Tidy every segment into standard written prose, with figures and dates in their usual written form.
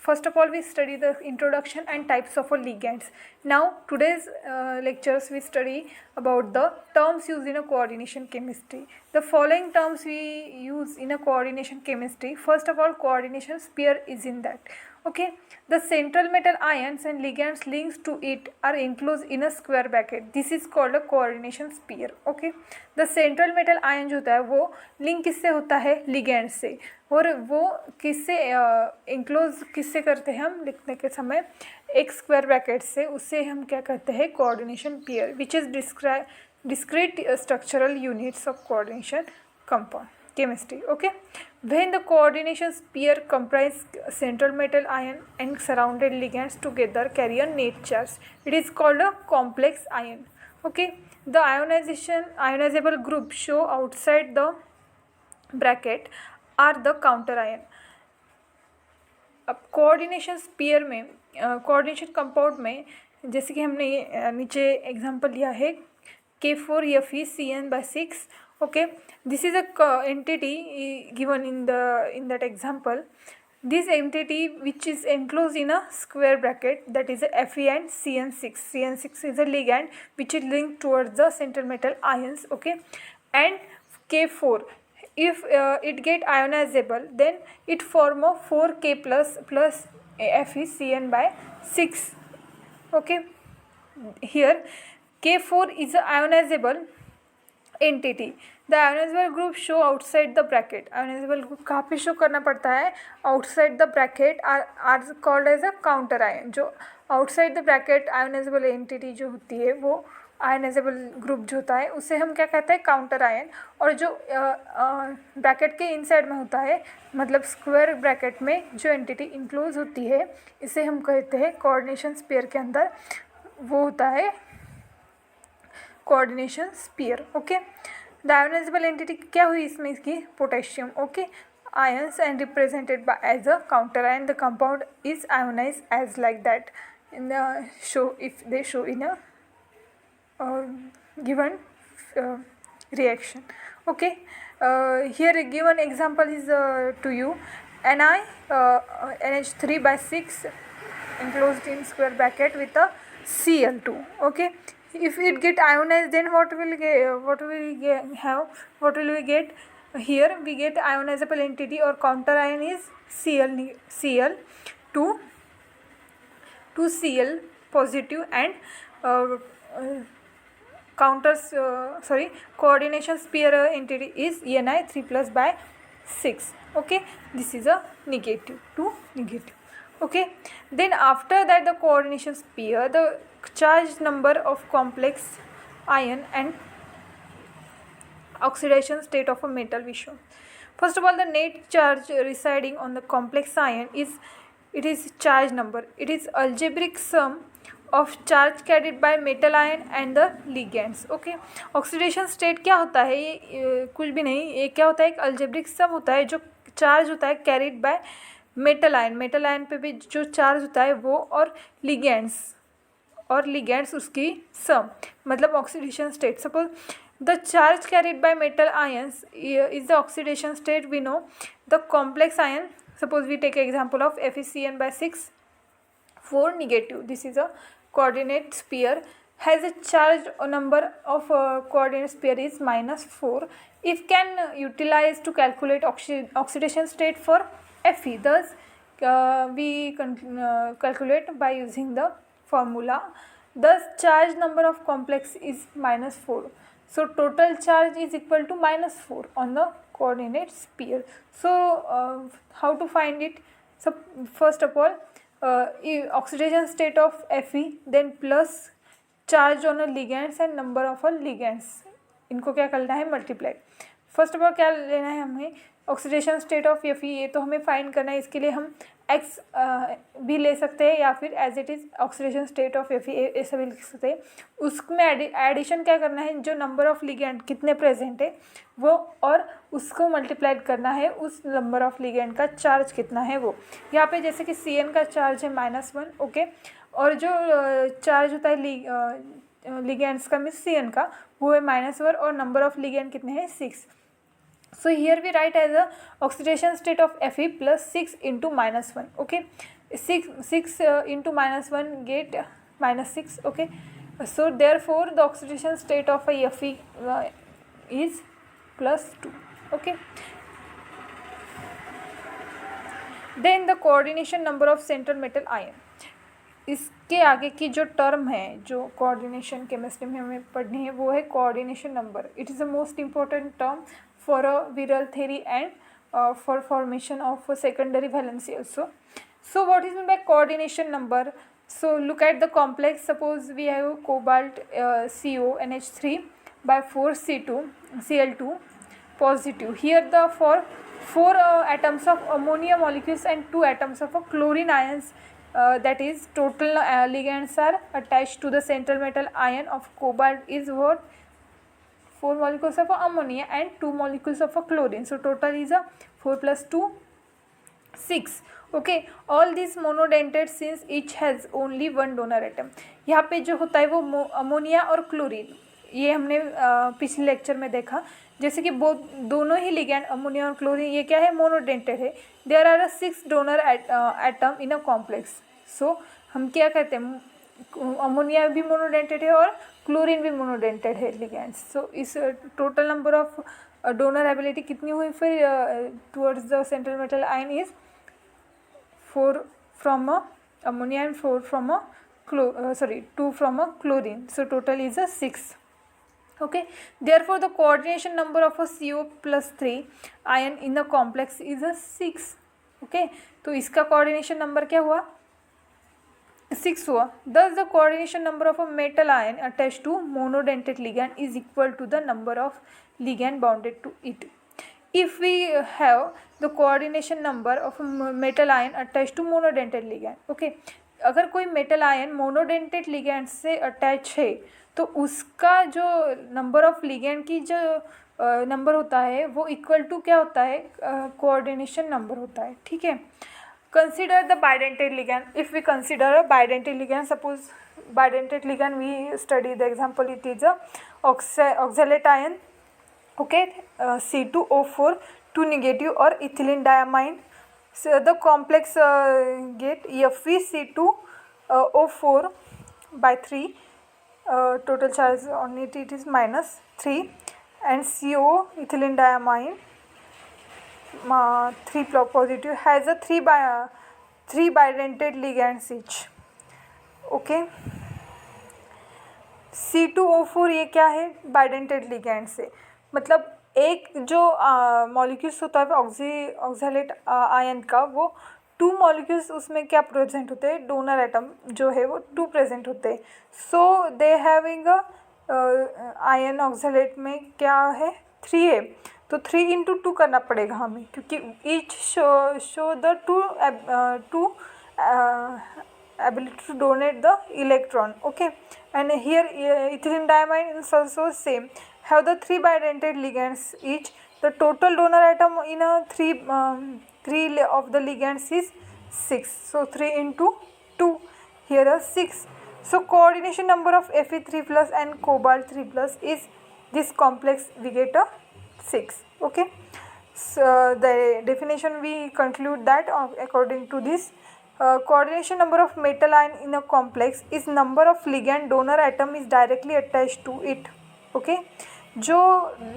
First of all, we study the introduction and types of ligands. Now, today's lectures we study about the terms used in a coordination chemistry. The following terms we use in a coordination chemistry. First of all, coordination pair is in that. Okay, the central metal ions and ligands links to it are enclosed in a square bracket. This is called a coordination pair. Okay, the central metal ion जो होता है वो link किससे होता है, ligand से, और वो किससे इंक्लोज किससे करते हैं हम लिखने के समय, एक स्क्वायर ब्रैकेट से, उससे हम क्या कहते हैं, coordination pair, which is discrete structural units of coordination compound chemistry. Okay, when the coordination pair comprise central metal ion and surrounded ligands together carry a net charge, it is called a complex ion. Okay, the ionizable group show outside the bracket are the counter ion. अब coordination pair में, coordination compound में, जैसे कि हमने ये नीचे example लिया है K4Fe(CN)/6. Okay, this is a entity given in that example. This entity which is enclosed in a square bracket, that is a Fe and CN6. CN6 is a ligand which is linked towards the central metal ions. Okay, and K4, if it get ionizable, then it form a 4K plus FeCN/6. Okay, here K4 is a ionizable entity. The ionizable group show outside the bracket. ionizable group कहाँ पे show करना पड़ता है, outside the bracket are called as a counter ion. जो outside the bracket ionizable entity जो होती है, वो आयनाइजेबल ग्रुप जो होता है उसे हम क्या कहते हैं, काउंटर आयन. और जो ब्रैकेट के इनसाइड में होता है, मतलब स्क्वायर ब्रैकेट में जो एंटिटी इंक्लोज होती है, इसे हम कहते हैं कोऑर्डिनेशन पेयर के अंदर वो होता है coordination pair. Okay, the ionisable entity क्या हुई इसमें, इसकी potassium. Okay, ions and represented by as a counter ion. The compound is ionized as like that in the show, if they show in a given reaction. Okay, here a given example is to you, NH3/6 enclosed in square bracket with a Cl2. Okay, if it get ionized, then what will we get here? We get ionizable entity or counter ion is Cl2 to Cl positive, and coordination pair entity is Ni3+/6. Okay, this is a negative to negative. Okay, then after that the coordination pair, the charge number of complex ion and oxidation state of a metal we show. First of all, the net charge residing on the complex ion is charge number. It is algebraic sum of charge carried by metal ion and the ligands. Okay, oxidation state क्या होता है, ये कुछ भी नहीं, ये क्या होता है, एक अल्जेब्रिक सम होता है जो चार्ज होता है carried by metal ion. Metal ion पे भी जो चार्ज होता है वो, और लिगेंड्स उसकी सम, मतलब oxidation state. Suppose the charge carried by metal ions is the oxidation state. We know the complex ion, suppose we take example of FeCN/6 4 negative. This is a coordinate pair, has a charge number of coordinate pair is -4. If can utilize to calculate oxidation state for Fe, thus we calculate by using the formula. Thus charge number of complex is -4. So total charge is equal to -4 on the coordinate pair. So how to find it? So first of all, oxidation state of Fe, then plus charge on a ligands and number of a ligands, इनको क्या करना है, multiply. First of all क्या लेना है हमें, oxidation state of Fe, ये तो हमें फाइंड करना है. इसके लिए हम x भी ले सकते हैं या फिर as it is oxidation state of Fe ऐसा भी लिख सकते हैं. उसमें एडिशन क्या करना है, जो नंबर ऑफ लिगेंड कितने प्रेजेंट है वो, और उसको मल्टीप्लाई करना है उस नंबर ऑफ लिगेंड का चार्ज कितना है वो. यहाँ पे जैसे कि Cn का चार्ज है -1. ओके, और जो चार्ज होता है लिगेंड्स का मीन्स Cn का, वो है -1, और नंबर ऑफ लिगेंड कितने हैं, 6. So here we write as a oxidation state of Fe plus 6 into -1. Okay, 6 into -1 get -6. Okay, so therefore the oxidation state of a Fe is +2. Okay, then the coordination number of central metal ion. इसके आगे की जो term है जो coordination chemistry में हमें पढ़नी है वो है coordination number. It is the most important term for a विरल theory and for formation of a secondary valency also. So what is meant by coordination number? So look at the complex. Suppose we have cobalt CO NH3 by 4 C2 Cl2 positive. Here the for 4 atoms of ammonia molecules and 2 atoms of a chlorine ions, that is total ligands are attached to the central metal ion of cobalt is what? 4 molecules of ammonia and 2 molecules of chlorine. So total is a 4 plus 2 6. Okay, all these monodentate since each has only one donor atom. यहाँ पे जो होता है वो ammonia और chlorine, ये हमने पिछले लेक्चर में देखा. जैसे कि वो दोनों ही लिगैंड अमोनिया और क्लोरीन ये क्या है, मोनोडेंटेड है. There are 6 donor atom in a complex. So हम क्या कहते हैं, अमोनिया भी मोनोडेंटेड है और क्लोरीन भी मोनोडेंटेड है लिगैंड्स. सो इस total number of donor ability कितनी हुई फिर towards the central metal ion is 4 from ammonia and 4 from 2 from chlorine. So total is a 6. Okay, therefore the coordination number of a CO plus 3 ion in the complex is a 6. Okay, तो इसका coordination number क्या हुआ, 6 हुआ. Thus the coordination number of a metal ion attached to monodentate ligand is equal to the number of ligand bounded to it. If we have the coordination number of a metal ion attached to monodentate ligand. Okay, अगर कोई metal ion monodentate ligand से attach है तो उसका जो number of ligand की जो number होता है वो इक्वल टू क्या होता है, कोऑर्डिनेशन नंबर होता है. ठीक है. Consider the bidentate ligand. If we consider a bidentate ligand, suppose bidentate ligand we study the example, it is a oxalate ion. Okay, C2O4 2 negative or ethylene diamine. So the complex get FeC2O4 by 3. Total charge on it is -3 and CO ethylene diamine 3 positive has a 3 bidentate ligands each. Okay, C2O4 ये क्या है, bidentate ligand से. मतलब एक जो molecules होता है oxalate ion का, वो 2 मॉलिक्यूल्स उसमें क्या प्रेजेंट होते हैं, डोनर एटम जो है वो 2 प्रेजेंट होते हैं. सो दे हैविंग आयन ऑक्सैलेट में क्या है, 3 है. तो 3 into 2 करना पड़ेगा हमें, क्योंकि each show the two ability to donate the electron. Okay, and here ethylene diamine is also same, have the 3 bidentate ligands each. The total donor atom in a 3 of the ligands is 6. So 3 into 2, here are 6. So coordination number of Fe3 plus and cobalt 3 plus is this complex, we get a 6. Okay, so the definition we conclude that according to this, coordination number of metal ion in a complex is number of ligand donor atom is directly attached to it. Okay, जो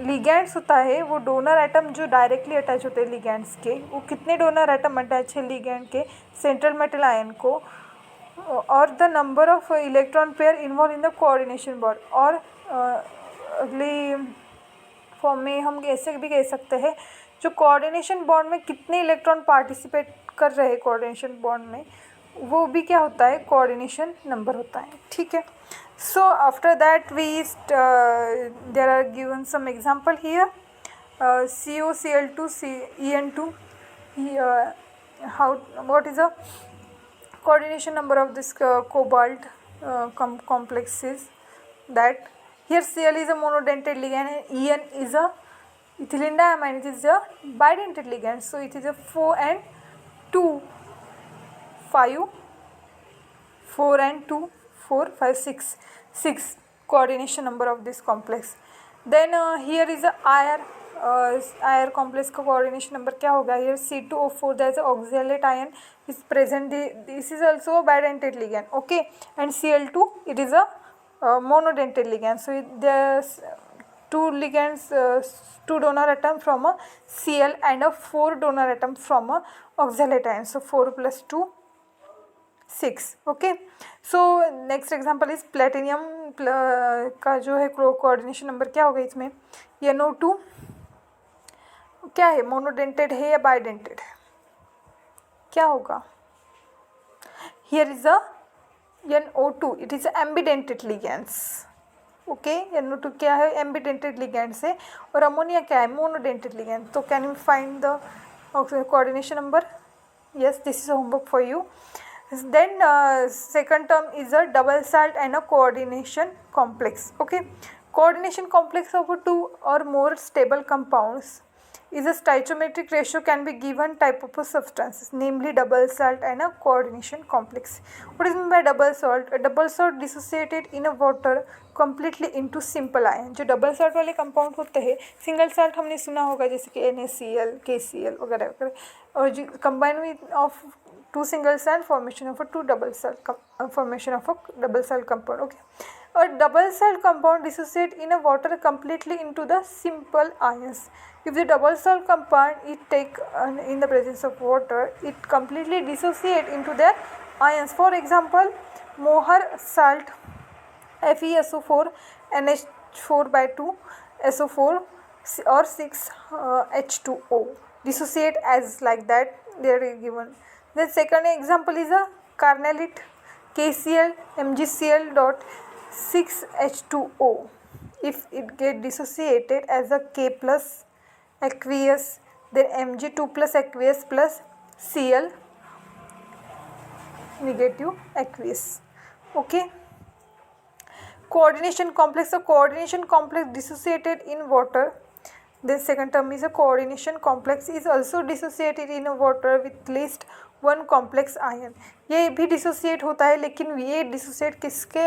ligands होता है वो donor atom जो directly attach होते हैं ligands के, वो कितने डोनर एटम अटैच है लिगैंड के सेंट्रल मेटल आयन को, और the number of electron pair involve in the coordination bond. और अगली फॉर्म में हम ऐसे भी कह सकते हैं जो कोऑर्डिनेशन बॉन्ड में कितने इलेक्ट्रॉन पार्टिसिपेट कर रहे हैं कोऑर्डिनेशन बॉन्ड में, वो भी क्या होता है, कोऑर्डिनेशन नंबर होता है. ठीक है. So after that we there are given some example here. COCl2 En2. How, what is the coordination number of this cobalt complex is that here Cl is a monodentate ligand and En is a ethylene diamine, it is a bidentate ligand. So it is a 4 and 2 5 4 and 2 4 5 6 coordination number of this complex. Then here is a IR आयर complex का coordination number क्या होगा? Here C2O4 that is oxalate ion is present, this is also bidentate ligand, okay, and Cl2 it is a monodentate ligand. So there's two ligands, two donor atom from a Cl and a 4 donor atom from a oxalate ion. So 4 plus 2 6. Okay, so next example is platinum का जो है coordination number क्या होगा इसमें? NO2 क्या है, monodentate है या बाइडेंटेड है, क्या होगा? Here is a NO2 it is ambidentate ligands, okay, NO2 क्या है, एम्बिडेंटेड लिगेंड्स है, और अमोनिया क्या है, मोनोडेंटेड लिगेंड. तो can you find the coordination number? yes, this is a homework for you. Then second term is a double salt and a coordination complex. Okay, coordination complex of two or more stable compounds is a stoichiometric ratio can be given type of a substances, namely double salt and a coordination complex. What is meant by double salt? A double salt dissociated in a water completely into simple ion. जो double salt वाले compound होते हैं, single salt हमने सुना होगा जैसे कि NaCl, KCl वगैरह वगैरह, और जो combine with of two single salt formation of a two double salt formation of a double salt compound. Okay, a double salt compound dissociate in a water completely into the simple ions. If the double salt compound is take in the presence of water, it completely dissociate into their ions. For example, Mohr salt FeSO4 NH4 by 2 SO4 or 6 H2O dissociate as like that they are given. The second example is a carnallite KCl MgCl dot 6 H2O. If it get dissociated as a K plus aqueous, then Mg2 plus aqueous plus Cl negative aqueous. Okay. Coordination complex. The coordination complex dissociated in water. The second term is a coordination complex is also dissociated in a water with least one complex ion. ये भी dissociate होता है, लेकिन ये dissociate किसके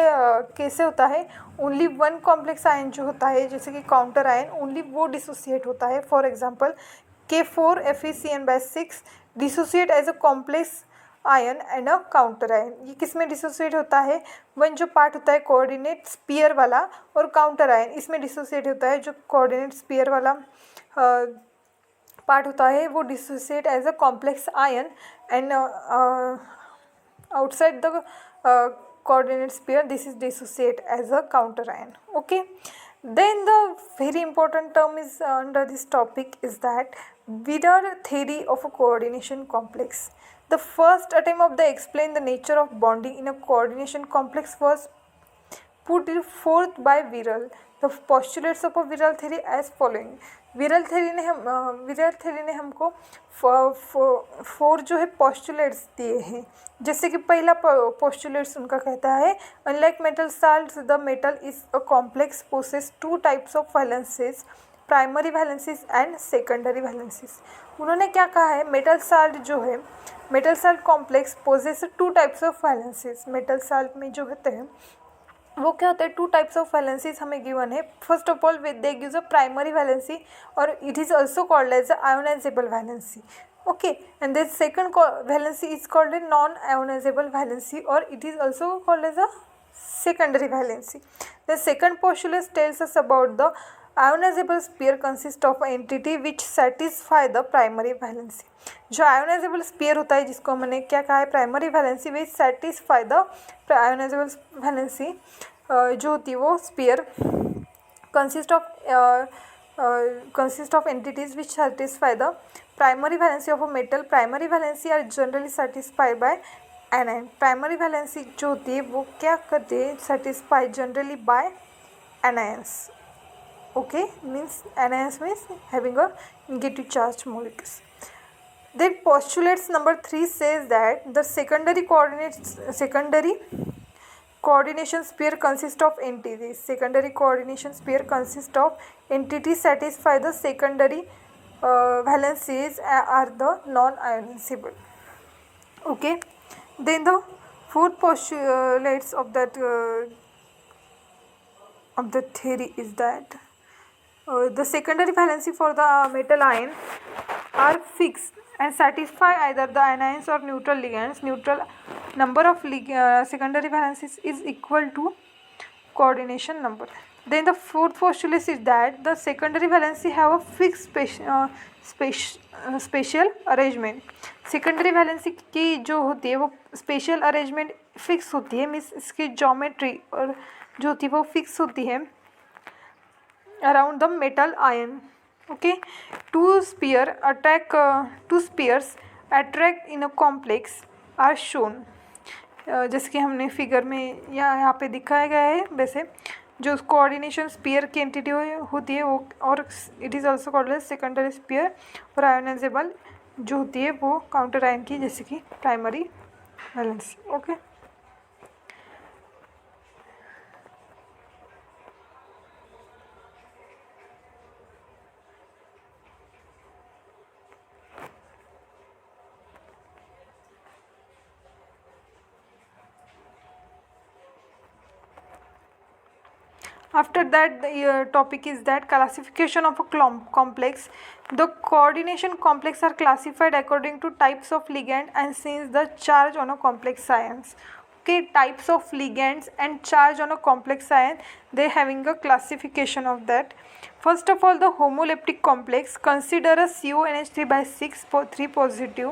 कैसे होता है? ओनली वन कॉम्प्लेक्स आयन जो होता है, जैसे कि काउंटर आयन, ओनली वो डिसोसिएट होता है. For example K4FeCN/6 dissociate as a complex ion and a counter ion. ये किस में डिसोसिएट होता है? वन जो पार्ट होता है कोऑर्डिनेट स्पीयर वाला, और काउंटर आयन इसमें डिसोसिएट होता है जो कोऑर्डिनेट स्पीयर वाला पार्ट होता है, वो dissociate as a complex ion and outside the coordinate sphere this is dissociate as a counter ion. Okay, then the very important term is under this topic is that Wheeler theory of a coordination complex. The first attempt of the explain the nature of bonding in a coordination complex was put forth by Wheeler. The postulates of a Wheeler theory as following. विरल theory ने हमको four जो है postulates दिए हैं. जैसे कि पहला पोस्टुलेट्स उनका कहता है, unlike metal salts the metal is a complex possess two types of valencies, primary valencies and secondary valencies. उन्होंने क्या कहा है? मेटल साल्ट जो है, metal salt complex possess two types of valencies. Metal salt में जो होते हैं वो क्या होता है? टू टाइप्स ऑफ वैलेंसीज हमें गिवन है. First of all they gives a primary valency और it is also called as a ionisable valency. Okay, and the second valency is called a non ionisable valency और it is also called as a secondary valency. The second postulate tells us about the ionizable sphere consists of an entity which satisfy the primary valency. जो ionizable sphere होता है, जिसको मैंने क्या कहा है? Primary valency. Which satisfy the ionizable valency जो होती है वो sphere consist of entities which satisfy the primary valency of a metal. Primary valency are generally satisfied by anion. Primary valency जो होती है वो क्या करती है? Satisfy generally by anions. Okay, means anions means having a negative charge molecules. Then postulates number 3 says that the secondary coordination sphere consists of entities. Secondary coordination sphere consists of entities satisfy the secondary valencies are the non-ionizable. Okay. Then the fourth postulates of that of the theory is that The secondary valency for the metal ion are fixed and satisfy either the anions or neutral ligands. Neutral number of secondary valencies is equal to coordination number. Then the fourth postulate is that the secondary valency have a fixed spatial arrangement. Secondary valency की जो होती है वो special arrangement fix होती है, means इसकी geometry और जो होती है वो फिक्स होती है around the metal ion. Okay, two spheres attract in a complex are shown. जैसे कि हमने फिगर में यहाँ पे दिखाया गया है, वैसे जो कोऑर्डिनेशन स्पीयर की एंटिटी होती है वो, और it is also called as secondary sphere, और आयोनाइजेबल जो होती है वो काउंटर आयन की, जैसे कि primary valency. Okay, after that the topic is that classification of a complex. The coordination complex are classified according to types of ligand and since the charge on a complex ions. Okay, types of ligands and charge on a complex ion, they having a classification of that. First of all, the homoleptic complex, consider a CONH3 by 6 3 positive.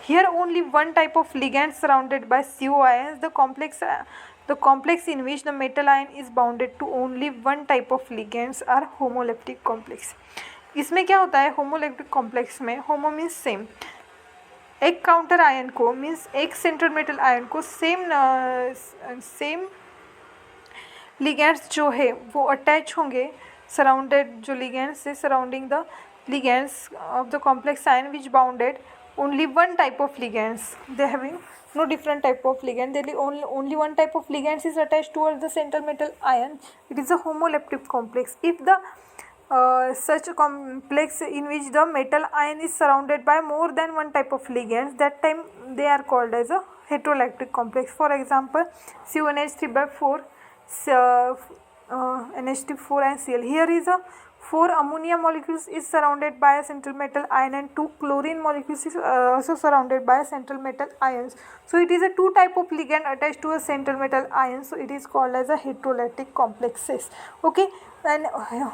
Here only one type of ligand surrounded by CO ions. The complex in which the metal ion is bounded to only one type of ligands are homoleptic complex. इसमें क्या होता है homoleptic complex में? होमो means same, एक counter ion को means एक central metal ion को same ligands जो है वो अटैच होंगे सराउंडेड, जो लिगेंड्स है surrounding the ligands of the complex ion which bounded only one type of ligands. They having no different type of ligand. There only one type of ligands is attached towards the central metal ion. It is a homoleptic complex. If the such a complex in which the metal ion is surrounded by more than one type of ligands, that time they are called as a heteroelectric complex. For example, CONH3 by 4, NH4 and Cl. Here is a 4 ammonia molecules is surrounded by a central metal ion and 2 chlorine molecules is also surrounded by a central metal ions. So it is a 2 type of ligand attached to a central metal ion. So it is called as a heteroelectric complexes. Okay, and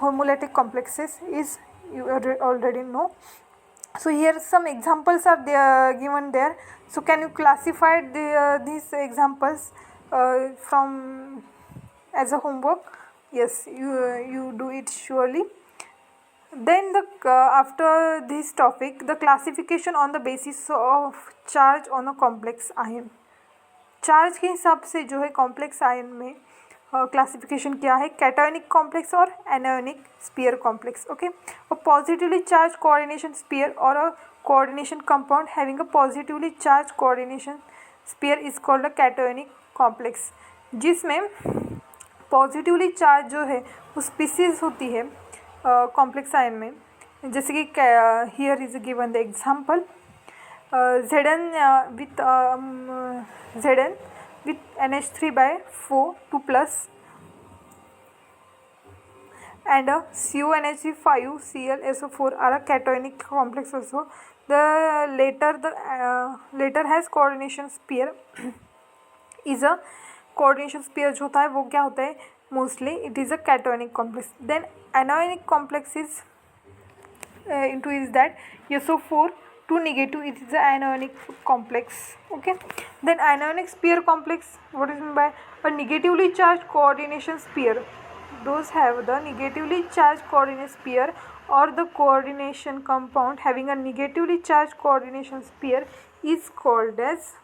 homolytic complexes is you already know. So here some examples are there given there. So can you classify these examples from as a homework? Yes, you do it surely. Then after this topic, the classification on the basis of charge on a complex ion. Charge के हिसाब से जो है complex ion में classification क्या है? Cationic complex और anionic sphere complex. Okay, a positively charged coordination sphere और a coordination compound having a positively charged coordination sphere is called a cationic complex. जिसमें पॉजिटिवली चार्ज जो है वो स्पीसीज होती है कॉम्प्लेक्स आयन में, जैसे कि here is given the example Zn with NH3 by 4 2 plus and a CONH3 5 ClSO4 are a cationic complex also. The later has coordination sphere is a coordination sphere जो होता है वो क्या होता है? Mostly it is a cationic complex. Then anionic complex is into is that SO4 2 negative, it is the anionic complex. Okay, then anionic sphere complex, what is meant by? A negatively charged coordination sphere. Those have the negatively charged coordination sphere or the coordination compound having a negatively charged coordination sphere is called as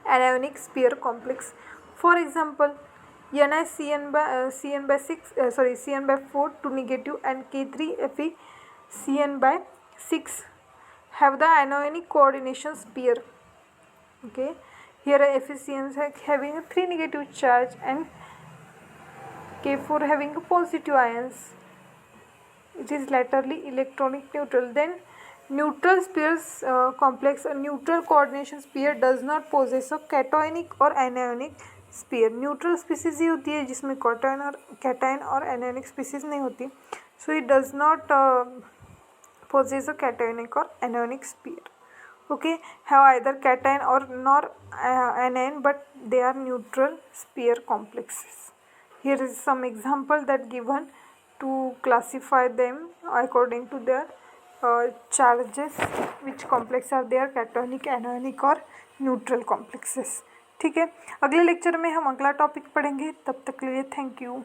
anionic sphere complex. For example, NiCN by 6 Cn by 4 2 negative and K3Fe Cn by 6 have the anionic coordination sphere. Okay, here FeCN having a 3 negative charge and K4 having a positive ions. It is laterally electronic neutral. Then neutral spheres complex, a neutral coordination sphere does not possess a cationic or anionic sphere. Neutral species ही होती है जिसमें cation और anionic species नहीं होती. So it does not possess a cationic or anionic sphere. Okay, have either cation or nor anion, but they are neutral sphere complexes. Here is some example that given to classify them according to their charges, which complex are there, cationic, anionic और neutral complexes. ठीक है, अगले lecture में हम अगला topic पढ़ेंगे. तब तक के लिए थैंक यू.